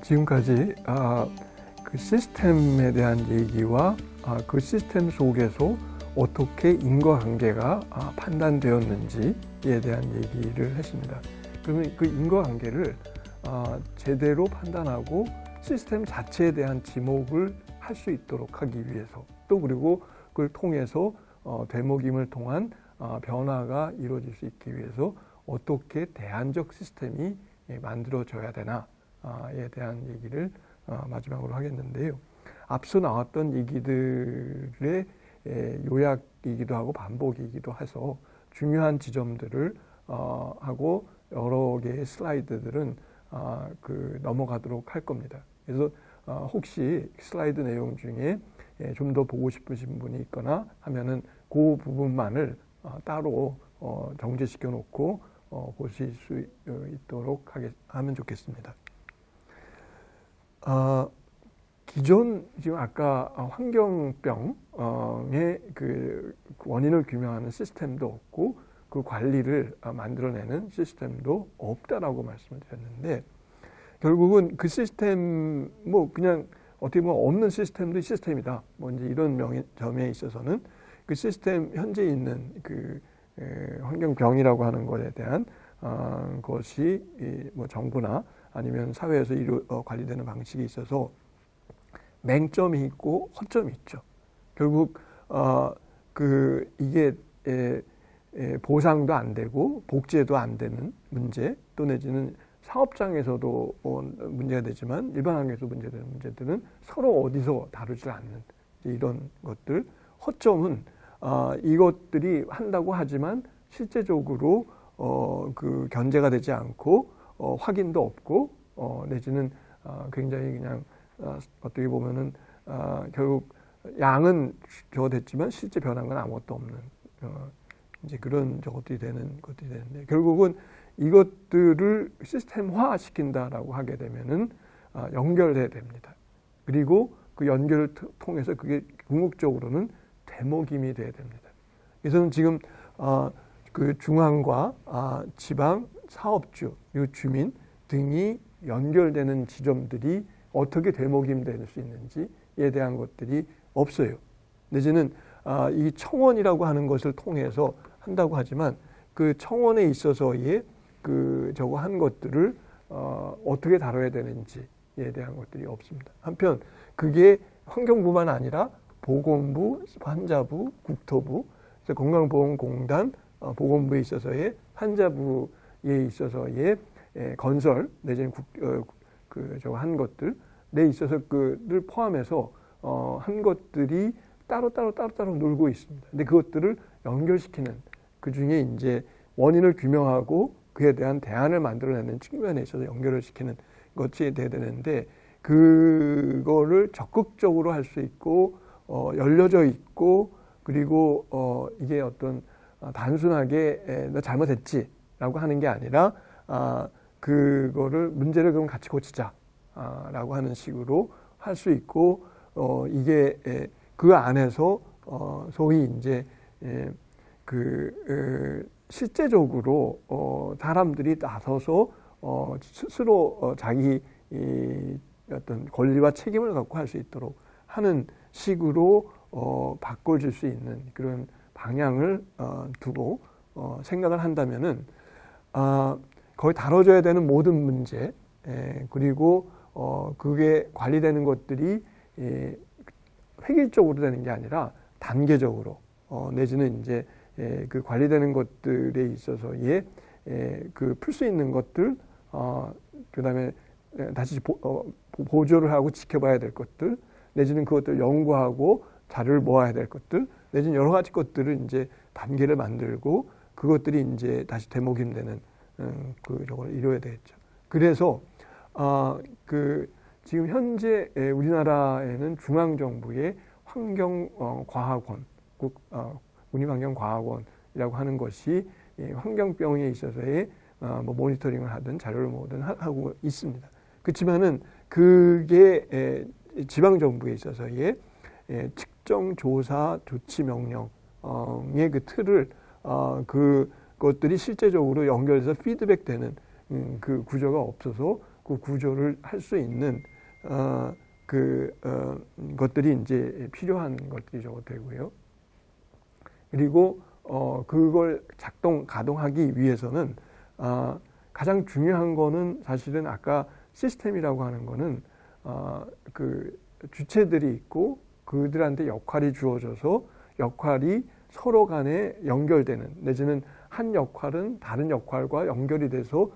지금까지 그 시스템에 대한 얘기와 그 시스템 속에서 어떻게 인과관계가 판단되었는지에 대한 얘기를 했습니다. 그러면 그 인과관계를 제대로 판단하고 시스템 자체에 대한 지목을 할 수 있도록 하기 위해서, 또 그리고 그걸 통해서 되먹임을 통한 변화가 이루어질 수 있기 위해서 어떻게 대안적 시스템이 만들어져야 되나에 대한 얘기를 마지막으로 하겠는데요. 앞서 나왔던 얘기들의 요약이기도 하고 반복이기도 해서 중요한 지점들을 하고 여러 개의 슬라이드들은 넘어가도록 할 겁니다. 그래서 혹시 슬라이드 내용 중에 좀 더 보고 싶으신 분이 있거나 하면은 그 부분만을 따로 정제시켜 놓고 보실 수 있도록 하면 좋겠습니다. 기존 지금 아까 환경병의 그 원인을 규명하는 시스템도 없고 그 관리를 만들어내는 시스템도 없다라고 말씀을 드렸는데, 결국은 그 시스템 그냥 어떻게 보면 없는 시스템도 시스템이다. 이제 이런 점에 있어서는 그 시스템 현재 있는 그 환경병이라고 하는 것에 대한 것이 정부나 아니면 사회에서 관리되는 방식이 있어서 맹점이 있고 허점이 있죠. 결국 이게 보상도 안 되고 복제도 안 되는 문제, 또 내지는 사업장에서도 문제가 되지만 일반 환경에서 문제되는 문제들은 서로 어디서 다루지 않는 이런 것들. 허점은 이것들이 한다고 하지만 실제적으로 그 견제가 되지 않고 확인도 없고 내지는 굉장히 그냥 어떻게 보면은 결국 양은 됐지만 실제 변한 건 아무것도 없는 이제 그런 것들이 되는데, 결국은 이것들을 시스템화 시킨다라고 하게 되면은 연결돼야 됩니다. 그리고 그 연결을 통해서 그게 궁극적으로는 되먹임이 돼야 됩니다. 그래서 지금 그 중앙과 지방 사업주 그리고 주민 등이 연결되는 지점들이 어떻게 되먹임될 수 있는지에 대한 것들이 없어요. 내지는 이 청원이라고 하는 것을 통해서 한다고 하지만 그 청원에 있어서의 저거 한 것들을 어떻게 다뤄야 되는지에 대한 것들이 없습니다. 한편 그게 환경부만 아니라 보건부, 환자부, 국토부, 건강보험공단, 보건부에 있어서의 환자부에 있어서의 건설 내지는 저거 한 것들 내 있어서 그를 포함해서 한 것들이 따로 놀고 있습니다. 근데 그것들을 연결시키는, 그 중에 이제 원인을 규명하고 그에 대한 대안을 만들어내는 측면에 있어서 연결을 시키는 것이 돼야 되는데, 그거를 적극적으로 할 수 있고 열려져 있고, 그리고 이게 어떤 단순하게 너 잘못했지라고 하는 게 아니라 그거를 문제를 그럼 같이 고치자라고 하는 식으로 할 수 있고, 이게 그 안에서 소위 이제 실제적으로 사람들이 나서서 스스로 자기 어떤 권리와 책임을 갖고 할 수 있도록 하는 식으로 바꿔줄 수 있는 그런 방향을 두고 생각을 한다면은 거기 다뤄져야 되는 모든 문제, 그리고 그게 관리되는 것들이 획일적으로 되는 게 아니라 단계적으로 내지는 이제 그 관리되는 것들에 있어서의 그 풀 수 있는 것들, 그다음에 다시 보조를 하고 지켜봐야 될 것들, 내지는 그것들 연구하고 자료를 모아야 될 것들, 내지는 여러 가지 것들을 이제 단계를 만들고 그것들이 이제 다시 되먹임되는 저걸 이루어야 되겠죠. 그래서 지금 현재 우리나라에는 중앙정부의 환경과학원, 국립환경과학원이라고 하는 것이 환경병에 있어서의 모니터링을 하든 자료를 모으든 하고 있습니다. 그렇지만은 그게 지방정부에 있어서의 측정, 조사, 조치 명령의 그 틀을 그것들이 실제적으로 연결해서 피드백되는 그 구조가 없어서 그 구조를 할 수 있는 것들이 이제 필요한 것들이 저거 되고요. 그리고 그걸 가동하기 위해서는 가장 중요한 거는 사실은 아까 시스템이라고 하는 거는 그 주체들이 있고 그들한테 역할이 주어져서 역할이 서로 간에 연결되는, 내지는 한 역할은 다른 역할과 연결이 돼서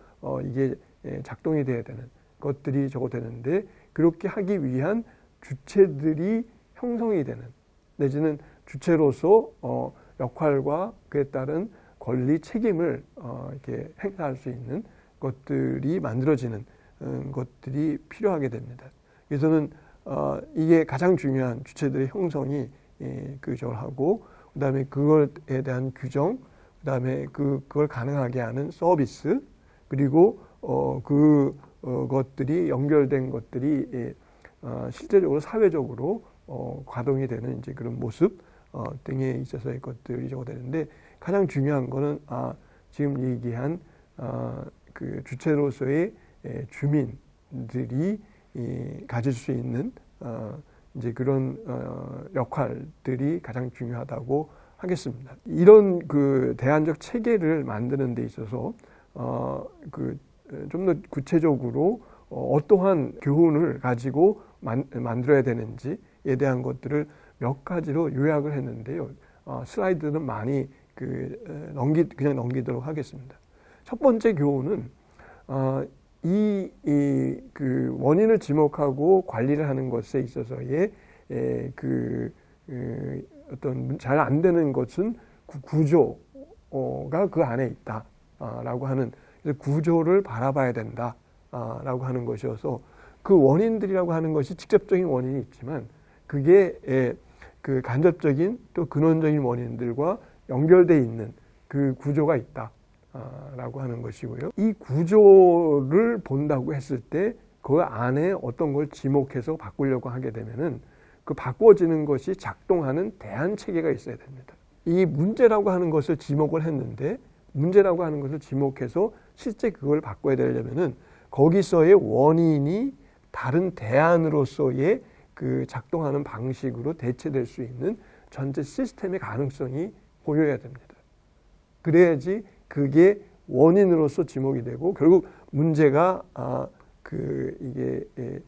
이게 작동이 돼야 되는 것들이 저거 되는데, 그렇게 하기 위한 주체들이 형성이 되는, 내지는 주체로서 역할과 그에 따른 권리, 책임을 이렇게 행사할 수 있는 것들이 만들어지는 것들이 필요하게 됩니다. 그래서는 이게 가장 중요한 주체들의 형성이 저걸 하고, 그다음에 그것에 대한 규정, 그다음에 그걸 가능하게 하는 서비스, 그리고 그것들이 연결된 것들이 실제적으로 사회적으로 가동이 되는 이제 그런 모습 등에 있어서의 것들이 저거 되는데, 가장 중요한 거는 지금 얘기한 그 주체로서의 주민들이 가질 수 있는 이제 그런 역할들이 가장 중요하다고 하겠습니다. 이런 그 대안적 체계를 만드는 데 있어서 좀 더 구체적으로 어떠한 교훈을 가지고 만들어야 되는지에 대한 것들을 몇 가지로 요약을 했는데요. 슬라이드는 많이 그냥 넘기도록 하겠습니다. 첫 번째 교훈은 그 원인을 지목하고 관리를 하는 것에 있어서의 어떤 잘 안 되는 것은 구조가 그 안에 있다라고 하는, 구조를 바라봐야 된다라고 하는 것이어서, 그 원인들이라고 하는 것이 직접적인 원인이 있지만 그게 그 간접적인 또 근원적인 원인들과 연결되어 있는 그 구조가 있다라고 하는 것이고요. 이 구조를 본다고 했을 때 그 안에 어떤 걸 지목해서 바꾸려고 하게 되면은 그 바꿔지는 것이 작동하는 대안 체계가 있어야 됩니다. 이 문제라고 하는 것을 지목을 했는데, 문제라고 하는 것을 지목해서 실제 그걸 바꿔야 되려면은 거기서의 원인이 다른 대안으로서의 그 작동하는 방식으로 대체될 수 있는 전체 시스템의 가능성이 보여야 됩니다. 그래야지 그게 원인으로서 지목이 되고 결국 문제가 이게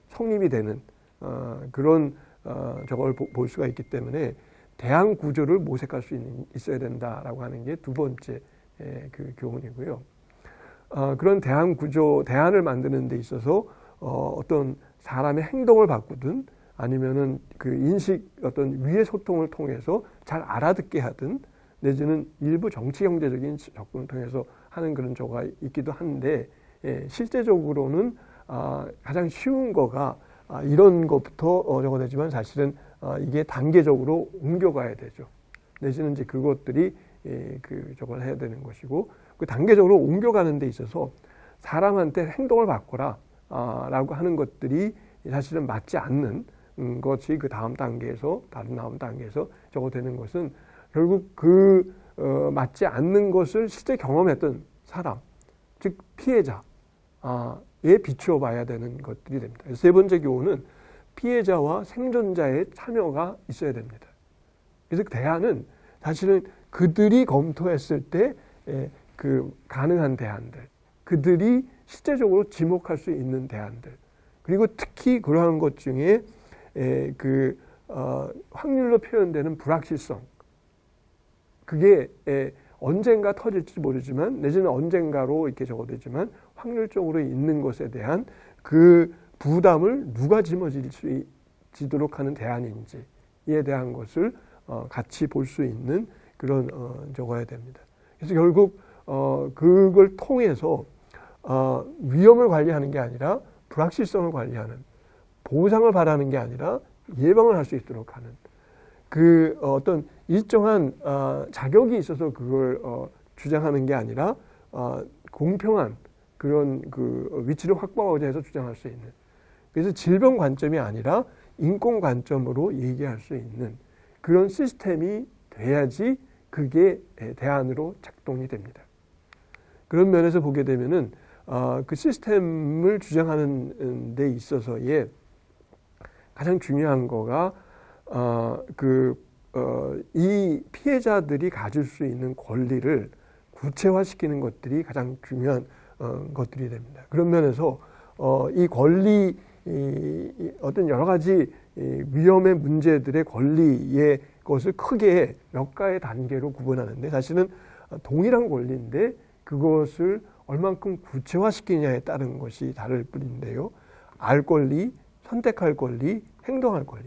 성립이 되는 그런 저걸 볼 수가 있기 때문에 대안 구조를 모색할 수 있어야 된다라고 하는 게 두 번째 그 교훈이고요. 그런 대안 구조, 대안을 만드는 데 있어서 어떤 사람의 행동을 바꾸든 아니면은 그 인식 어떤 위의 소통을 통해서 잘 알아듣게 하든, 내지는 일부 정치 경제적인 접근을 통해서 하는 그런 조가 있기도 한데, 실제적으로는 가장 쉬운 거가 이런 것부터 저거 되지만 사실은 이게 단계적으로 옮겨가야 되죠. 내지는 이제 그것들이 저걸 해야 되는 것이고, 그 단계적으로 옮겨가는 데 있어서 사람한테 행동을 바꿔라 라고 하는 것들이 사실은 맞지 않는 것이 그 다음 단계에서, 다른 다음 단계에서 저거 되는 것은 결국 맞지 않는 것을 실제 경험했던 사람, 즉 피해자에 비추어 봐야 되는 것들이 됩니다. 세 번째 교훈은 피해자와 생존자의 참여가 있어야 됩니다. 그래서 대안은 사실은 그들이 검토했을 때 그 가능한 대안들, 그들이 실제적으로 지목할 수 있는 대안들, 그리고 특히 그러한 것 중에 확률로 표현되는 불확실성, 그게 언젠가 터질지 모르지만, 내지는 언젠가로 이렇게 적어되지만 확률적으로 있는 것에 대한 그 부담을 누가 짊어지도록 하는 대안인지에 대한 것을 같이 볼 수 있는 그런 적어야 됩니다. 그래서 결국 그걸 통해서 위험을 관리하는 게 아니라 불확실성을 관리하는, 보상을 바라는 게 아니라 예방을 할 수 있도록 하는 그 어떤 일정한 자격이 있어서 그걸 주장하는 게 아니라 공평한 그런 그 위치를 확보하고자 해서 주장할 수 있는, 그래서 질병 관점이 아니라 인권 관점으로 얘기할 수 있는 그런 시스템이 돼야지 그게 대안으로 작동이 됩니다. 그런 면에서 보게 되면은 그 시스템을 주장하는 데 있어서의 가장 중요한 거가 이 피해자들이 가질 수 있는 권리를 구체화시키는 것들이 가장 중요한 것들이 됩니다. 그런 면에서 이 권리, 어떤 여러 가지 위험의 문제들의 권리의 것을 크게 몇 가지 단계로 구분하는데, 사실은 동일한 권리인데 그것을 얼만큼 구체화시키냐에 따른 것이 다를 뿐인데요. 알 권리, 선택할 권리, 행동할 권리.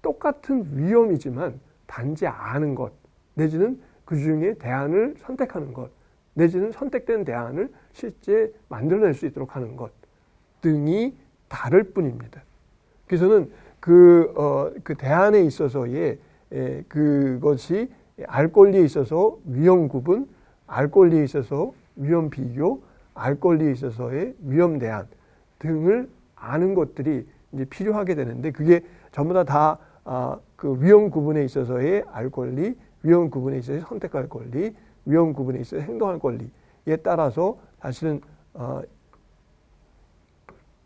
똑같은 위험이지만 단지 아는 것, 내지는 그 중에 대안을 선택하는 것, 내지는 선택된 대안을 실제 만들어낼 수 있도록 하는 것 등이 다를 뿐입니다. 그래서는 그 대안에 있어서의 그것이 알 권리에 있어서 위험 구분, 알 권리에 있어서 위험 비교, 알 권리에 있어서의 위험 대안 등을 아는 것들이 이제 필요하게 되는데, 그게 전부 다 그 위험 구분에 있어서의 알 권리, 위험 구분에 있어서 선택할 권리, 위험 구분에 있어서 행동할 권리에 따라서 사실은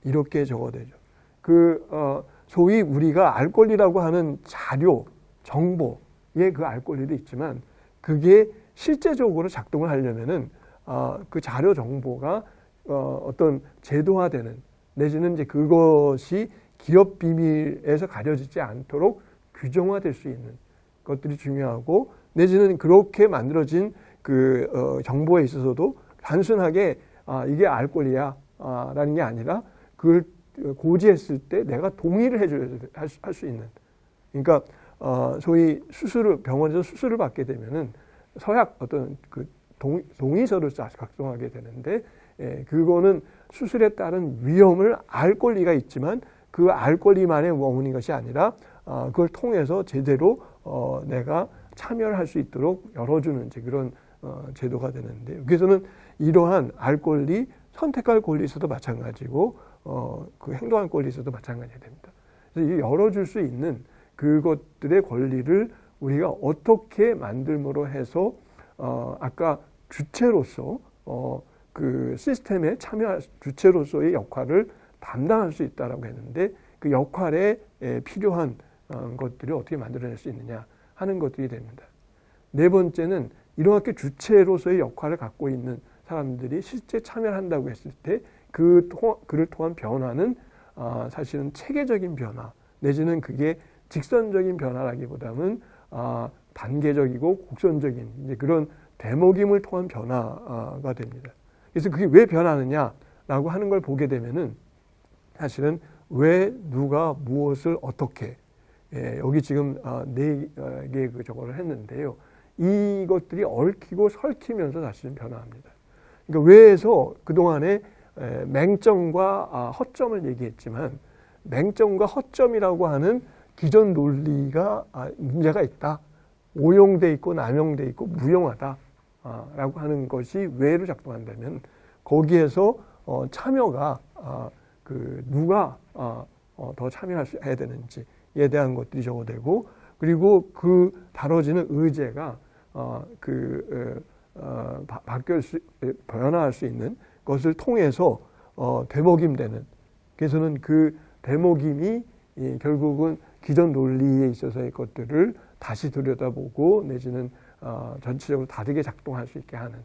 이렇게 적어되죠. 소위 우리가 알 권리라고 하는 자료, 정보의 그 알 권리도 있지만, 그게 실제적으로 작동을 하려면은 그 자료 정보가 어떤 제도화되는, 내지는 이제 그것이 기업 비밀에서 가려지지 않도록 규정화될 수 있는 것들이 중요하고, 내지는 그렇게 만들어진 그 정보에 있어서도 단순하게 이게 알 권리야 라는 게 아니라, 그걸 고지했을 때 내가 동의를 해줘야 할 수 있는, 그러니까 소위 병원에서 수술을 받게 되면은 서약 어떤 그 동의서를 작성하게 되는데, 그거는 수술에 따른 위험을 알 권리가 있지만 그 알 권리만에 머무는 것이 아니라 그걸 통해서 제대로 내가 참여를 할 수 있도록 열어주는 이제 그런 제도가 되는데, 여기서는 이러한 알 권리, 선택할 권리에서도 마찬가지고 그 행동할 권리에서도 마찬가지가 됩니다. 그래서 이 열어줄 수 있는 그것들의 권리를 우리가 어떻게 만들므로 해서 아까 주체로서 그 시스템에 참여할 주체로서의 역할을 담당할 수 있다라고 했는데, 그 역할에 필요한 것들을 어떻게 만들어낼 수 있느냐 하는 것들이 됩니다. 네 번째는 이렇게 주체로서의 역할을 갖고 있는 사람들이 실제 참여를 한다고 했을 때 그를 통한 변화는 사실은 체계적인 변화, 내지는 그게 직선적인 변화라기보다는 단계적이고 곡선적인 이제 그런 되먹임을 통한 변화가 됩니다. 그래서 그게 왜 변하느냐라고 하는 걸 보게 되면은 사실은 왜 누가 무엇을 어떻게, 여기 지금 네 개 저거를 했는데요. 이것들이 얽히고 설키면서 사실은 변화합니다. 그러니까 왜에서 그동안에 맹점과 허점을 얘기했지만, 맹점과 허점이라고 하는 기존 논리가 문제가 있다. 오용돼 있고 남용돼 있고 무용하다 라고 하는 것이 왜로 작동한다면, 거기에서 참여가 누가 더 참여할 수 해야 되는지에 대한 것들이 적어되고, 그리고 그 다뤄지는 의제가 변화할 수 있는 것을 통해서 되먹임되는, 그래서는 그 되먹임이 결국은 기존 논리에 있어서의 것들을 다시 들여다보고, 내지는 전체적으로 다르게 작동할 수 있게 하는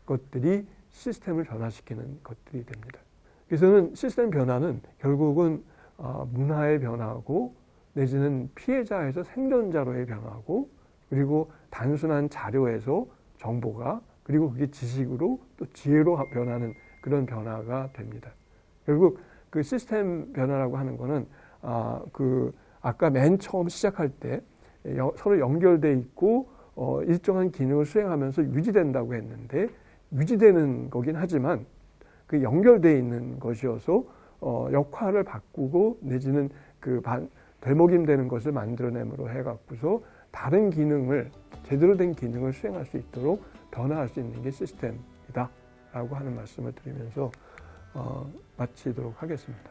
것들이 시스템을 변화시키는 것들이 됩니다. 그래서는 시스템 변화는 결국은 문화의 변화고, 내지는 피해자에서 생존자로의 변화고, 그리고 단순한 자료에서 정보가, 그리고 그게 지식으로 또 지혜로 변하는 그런 변화가 됩니다. 결국 그 시스템 변화라고 하는 거는 아까 맨 처음 시작할 때 서로 연결돼 있고 일정한 기능을 수행하면서 유지된다고 했는데, 유지되는 거긴 하지만 그 연결돼 있는 것이어서 역할을 바꾸고, 내지는 되먹임되는 것을 만들어내므로 해갖고서 다른 기능을, 제대로 된 기능을 수행할 수 있도록 변화할 수 있는 게 시스템이다 라고 하는 말씀을 드리면서 마치도록 하겠습니다.